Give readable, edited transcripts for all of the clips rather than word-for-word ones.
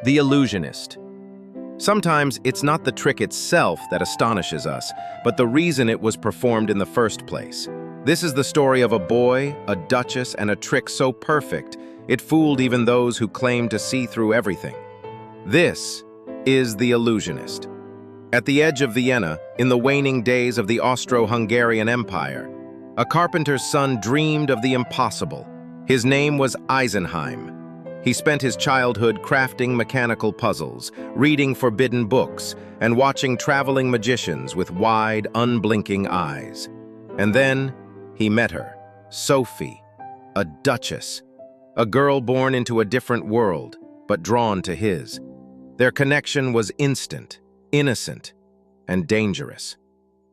The Illusionist. Sometimes it's not the trick itself that astonishes us, but the reason it was performed in the first place. This is the story of a boy, a duchess, and a trick so perfect, it fooled even those who claimed to see through everything. This is The Illusionist. At the edge of Vienna, in the waning days of the Austro-Hungarian Empire, a carpenter's son dreamed of the impossible. His name was Eisenheim. He spent his childhood crafting mechanical puzzles, reading forbidden books, and watching traveling magicians with wide, unblinking eyes. And then he met her, Sophie, a duchess, a girl born into a different world, but drawn to his. Their connection was instant, innocent, and dangerous.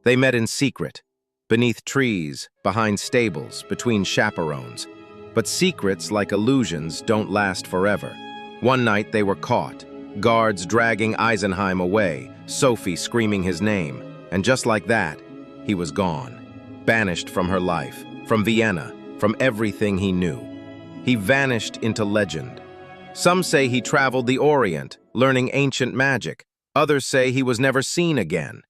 They met in secret, beneath trees, behind stables, between chaperones. But secrets, like illusions, don't last forever. One night they were caught, guards dragging Eisenheim away, Sophie screaming his name, and just like that, he was gone. Banished from her life, from Vienna, from everything he knew. He vanished into legend. Some say he traveled the Orient, learning ancient magic. Others say he was never seen again.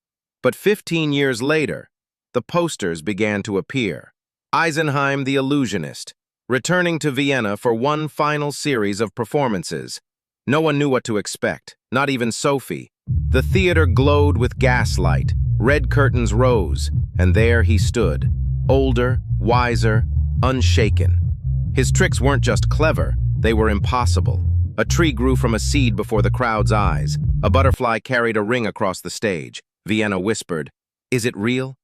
But 15 years later, the posters began to appear. Eisenheim the Illusionist, returning to Vienna for one final series of performances. No one knew what to expect, not even Sophie. The theater glowed with gaslight, red curtains rose, and there he stood, older, wiser, unshaken. His tricks weren't just clever, they were impossible. A tree grew from a seed before the crowd's eyes. A butterfly carried a ring across the stage. Vienna whispered, "Is it real?"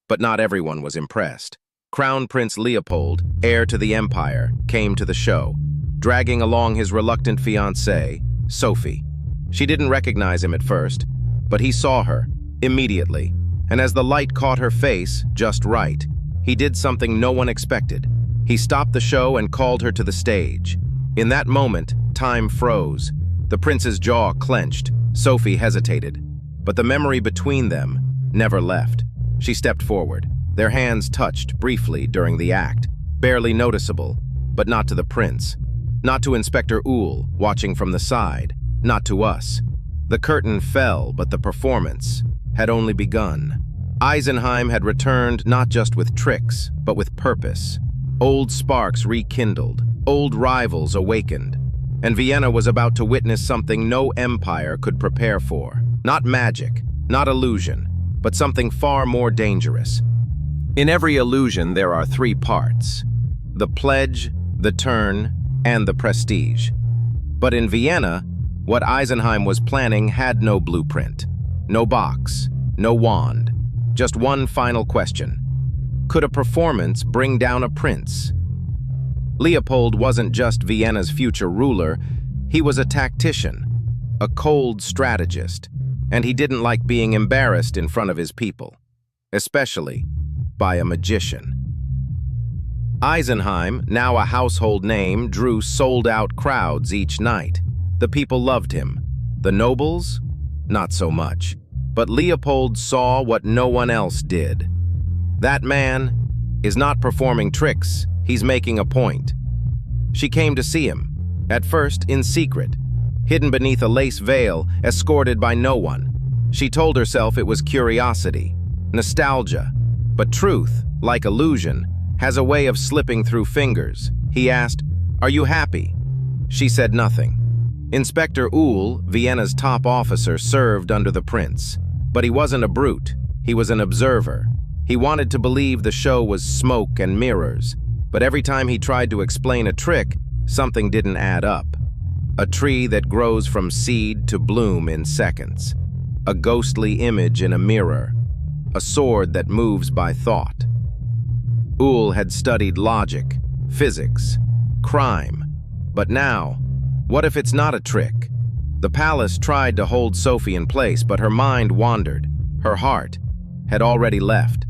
But not everyone was impressed. Crown Prince Leopold, heir to the empire, came to the show, dragging along his reluctant fiancée, Sophie. She didn't recognize him at first, but he saw her, immediately, and as the light caught her face, just right, he did something no one expected. He stopped the show and called her to the stage. In that moment, time froze. The prince's jaw clenched. Sophie hesitated, but the memory between them never left. She stepped forward. Their hands touched briefly during the act, barely noticeable, but not to the prince, not to Inspector Uhl, watching from the side, not to us. The curtain fell, but the performance had only begun. Eisenheim had returned not just with tricks, but with purpose. Old sparks rekindled, old rivals awakened, and Vienna was about to witness something no empire could prepare for. Not magic, not illusion, but something far more dangerous. In every illusion, there are three parts: the pledge, the turn, and the prestige. But in Vienna, what Eisenheim was planning had no blueprint, no box, no wand, just one final question. Could a performance bring down a prince? Leopold wasn't just Vienna's future ruler, he was a tactician, a cold strategist, and he didn't like being embarrassed in front of his people, especially by a magician. Eisenheim, now a household name, drew sold-out crowds each night. The people loved him. The nobles? Not so much. But Leopold saw what no one else did. That man is not performing tricks, he's making a point. She came to see him, at first in secret, hidden beneath a lace veil, escorted by no one. She told herself it was curiosity, nostalgia. But truth, like illusion, has a way of slipping through fingers. He asked, "Are you happy?" She said nothing. Inspector Uhl, Vienna's top officer, served under the prince. But he wasn't a brute, he was an observer. He wanted to believe the show was smoke and mirrors, but every time he tried to explain a trick, something didn't add up. A tree that grows from seed to bloom in seconds. A ghostly image in a mirror. A sword that moves by thought. Uhl had studied logic, physics, crime. But now, what if it's not a trick? The palace tried to hold Sophie in place, but her mind wandered. Her heart had already left.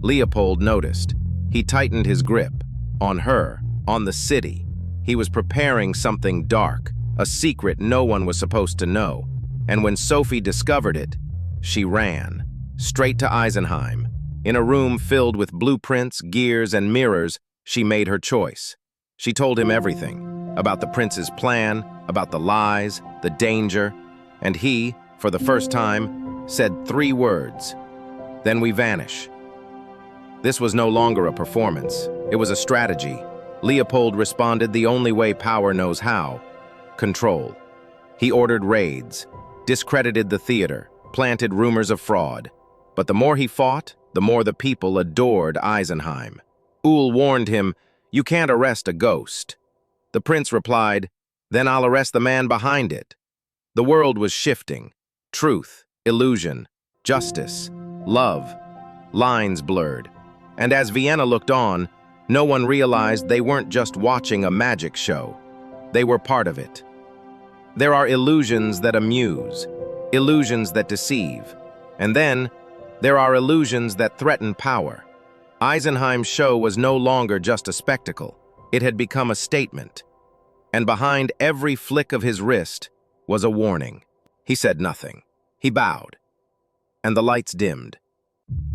Leopold noticed. He tightened his grip. On her, on the city. He was preparing something dark, a secret no one was supposed to know. And when Sophie discovered it, she ran. Straight to Eisenheim. In a room filled with blueprints, gears, and mirrors, she made her choice. She told him everything, about the prince's plan, about the lies, the danger, and he, for the first time, said 3 words. Then we vanish. This was no longer a performance. It was a strategy. Leopold responded the only way power knows how: control. He ordered raids, discredited the theater, planted rumors of fraud. But the more he fought, the more the people adored Eisenheim. Uhl warned him, "You can't arrest a ghost." The prince replied, "Then I'll arrest the man behind it." The world was shifting. Truth, illusion, justice, love. Lines blurred. And as Vienna looked on, no one realized they weren't just watching a magic show. They were part of it. There are illusions that amuse, illusions that deceive, and then there are illusions that threaten power. Eisenheim's show was no longer just a spectacle. It had become a statement. And behind every flick of his wrist was a warning. He said nothing. He bowed. And the lights dimmed.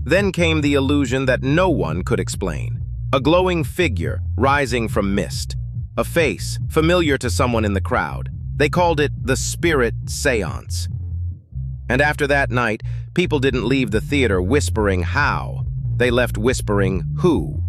Then came the illusion that no one could explain. A glowing figure rising from mist. A face familiar to someone in the crowd. They called it the spirit seance. And after that night, people didn't leave the theater whispering how. They left whispering who.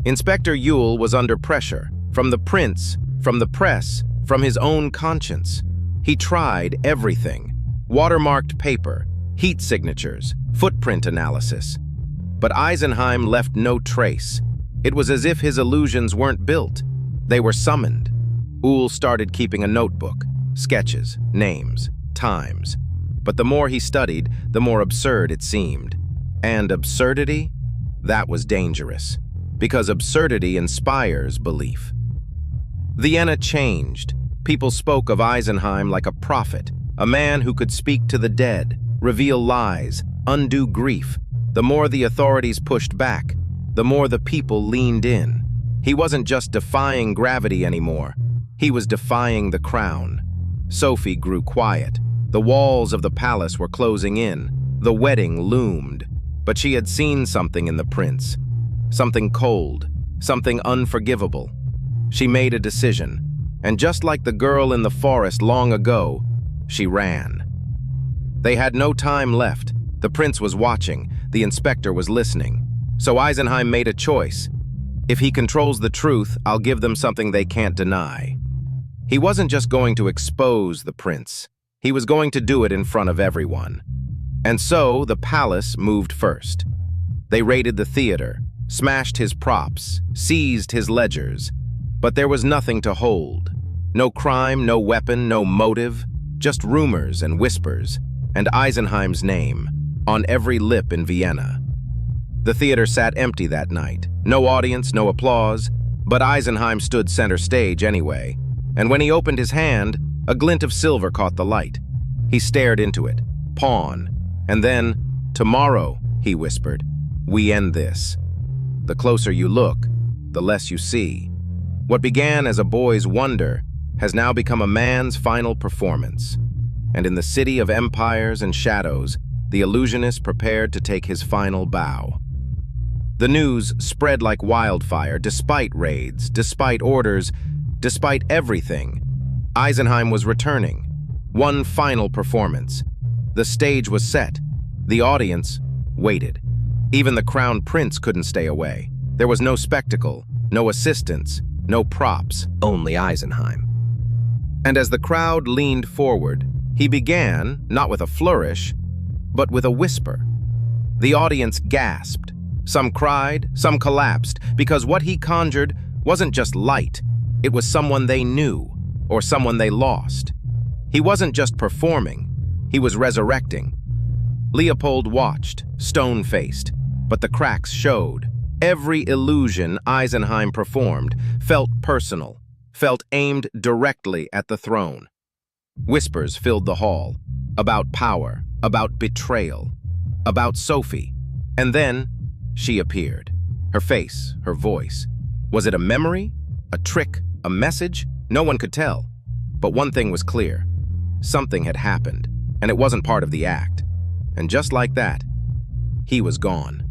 Inspector Uhl was under pressure, from the prince, from the press, from his own conscience. He tried everything: watermarked paper, heat signatures, footprint analysis. But Eisenheim left no trace. It was as if his illusions weren't built. They were summoned. Uhl started keeping a notebook, sketches, names, times. But the more he studied, the more absurd it seemed. And absurdity? That was dangerous, because absurdity inspires belief. Vienna changed. People spoke of Eisenheim like a prophet, a man who could speak to the dead, reveal lies, undo grief. The more the authorities pushed back, the more the people leaned in. He wasn't just defying gravity anymore. He was defying the crown. Sophie grew quiet. The walls of the palace were closing in. The wedding loomed. But she had seen something in the prince. Something cold. Something unforgivable. She made a decision. And just like the girl in the forest long ago, she ran. They had no time left. The prince was watching. The inspector was listening. So Eisenheim made a choice. If he controls the truth, I'll give them something they can't deny. He wasn't just going to expose the prince. He was going to do it in front of everyone. And so the palace moved first. They raided the theater, smashed his props, seized his ledgers. But there was nothing to hold. No crime, no weapon, no motive, just rumors and whispers, and Eisenheim's name on every lip in Vienna. The theater sat empty that night. No audience, no applause, but Eisenheim stood center stage anyway. And when he opened his hand, a glint of silver caught the light. He stared into it. Pawn. And then, "Tomorrow," he whispered, "we end this." The closer you look, the less you see. What began as a boy's wonder has now become a man's final performance. And in the city of empires and shadows, the illusionist prepared to take his final bow. The news spread like wildfire, despite raids, despite orders, despite everything. Eisenheim was returning. One final performance. The stage was set. The audience waited. Even the Crown Prince couldn't stay away. There was no spectacle, no assistance, no props, only Eisenheim. And as the crowd leaned forward, he began, not with a flourish, but with a whisper. The audience gasped. Some cried, some collapsed, because what he conjured wasn't just light. It was someone they knew, or someone they lost. He wasn't just performing, he was resurrecting. Leopold watched, stone-faced, but the cracks showed. Every illusion Eisenheim performed felt personal, felt aimed directly at the throne. Whispers filled the hall, about power, about betrayal, about Sophie. And then she appeared. Her face, her voice. Was it a memory, a trick, a message? No one could tell. But one thing was clear. Something had happened, and it wasn't part of the act. And just like that, he was gone.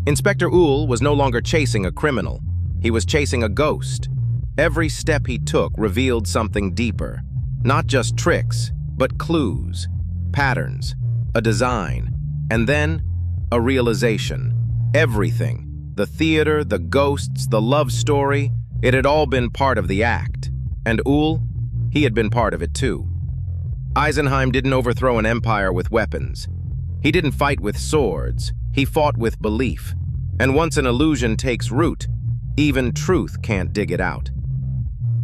Inspector Uhl was no longer chasing a criminal. He was chasing a ghost. Every step he took revealed something deeper. Not just tricks, but clues, patterns, a design, and then a realization. Everything, the theater, the ghosts, the love story, it had all been part of the act. And Uhl, he had been part of it too. Eisenheim didn't overthrow an empire with weapons. He didn't fight with swords, he fought with belief. And once an illusion takes root, even truth can't dig it out.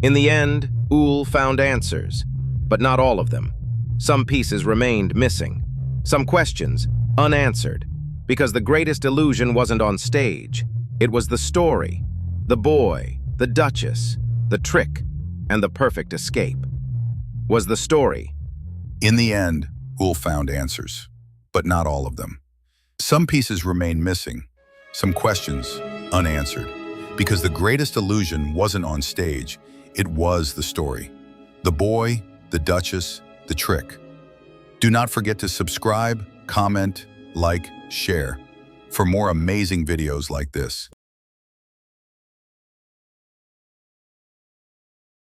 In the end, Uhl found answers, but not all of them. Some pieces remained missing, some questions unanswered, because the greatest illusion wasn't on stage. It was the story, the boy, the Duchess, the trick, and the perfect escape. Was the story. In the end, Uhl found answers, but not all of them. Some pieces remained missing, some questions unanswered, because the greatest illusion wasn't on stage, it was the story. The boy, the Duchess, the trick. Do not forget to subscribe, comment, like, share for more amazing videos like this.